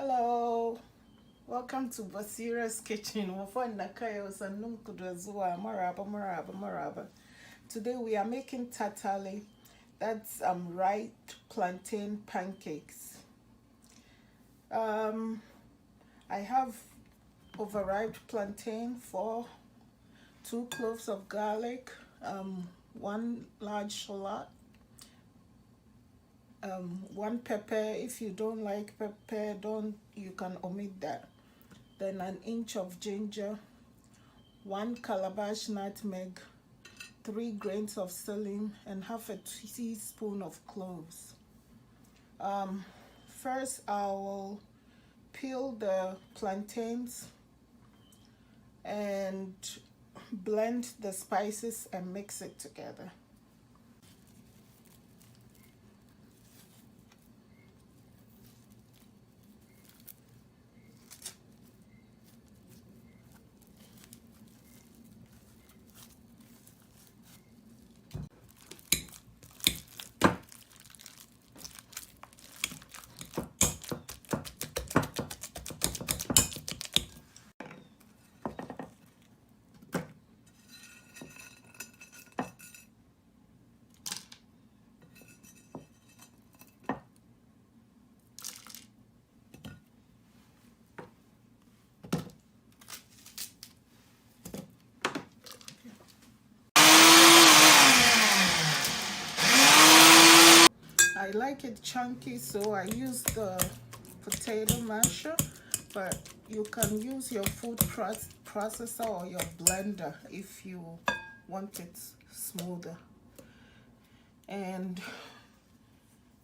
Hello, welcome to Basira's Kitchen. Maraba. Today we are making tatale. That's ripe plantain pancakes. Um, I have overripe plantain for 2 cloves of garlic, 1 large shallot, 1 pepper. If you don't like pepper, you can omit that. Then an inch of ginger, 1 calabash nutmeg, 3 grains of selim, and half a teaspoon of cloves. First, I will peel the plantains and blend the spices and mix it together. I like it chunky, so I use the potato masher, but you can use your food processor or your blender if you want it smoother. And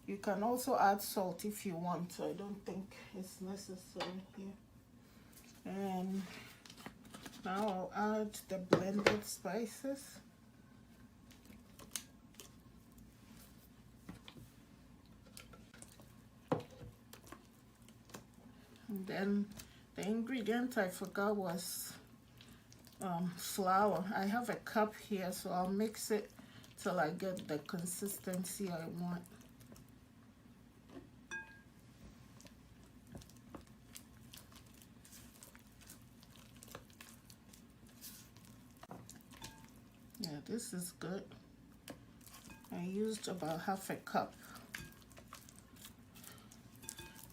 you can also add salt if you want. I don't think it's necessary here. And now I'll add the blended spices. And then the ingredient I forgot was flour. I have a cup here, so I'll mix it till I get the consistency I want. Yeah, this is good. I used about half a cup.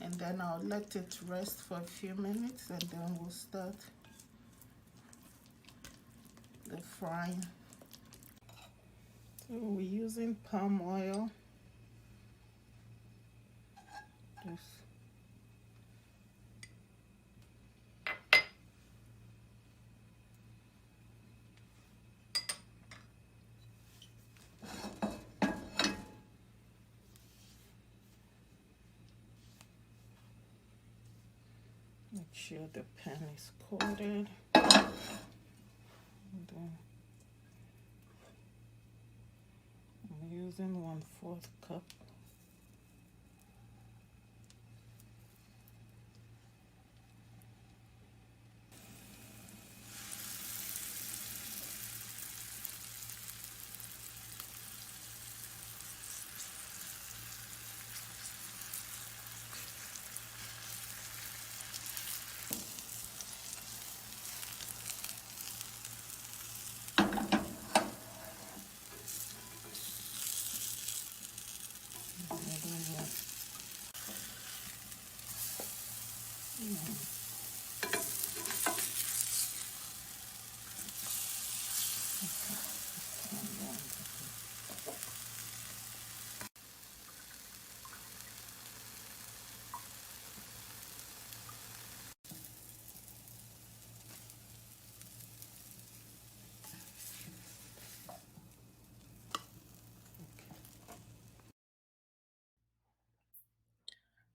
And then I'll let it rest for a few minutes, and then we'll start the frying. So we're using palm oil. Just make sure the pan is coated. And then I'm using 1/4 cup.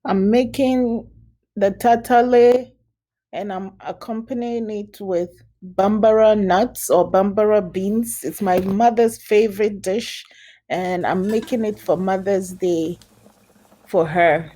I'm making the tatale, and I'm accompanying it with Bambara nuts or Bambara beans. It's my mother's favorite dish, and I'm making it for Mother's Day for her.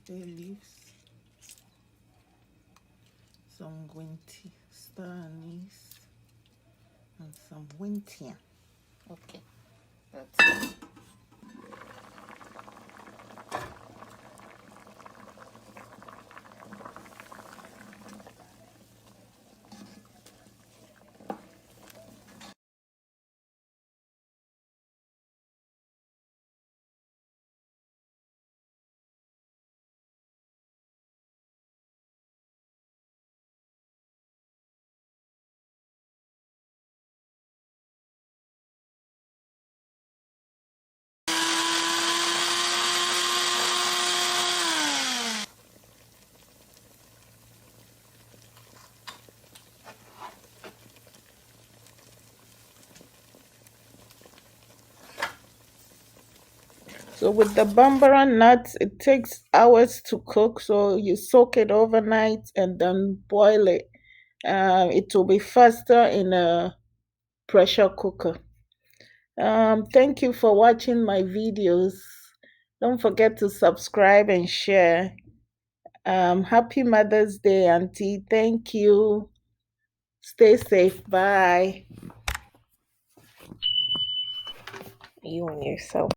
bay leaves, some green tea, star anise, and some winter. Okay, that's it. So with the Bambara nuts, it takes hours to cook. So you soak it overnight and then boil it. It will be faster in a pressure cooker. Thank you for watching my videos. Don't forget to subscribe and share. Happy Mother's Day, Auntie. Thank you. Stay safe. Bye. You and yourself.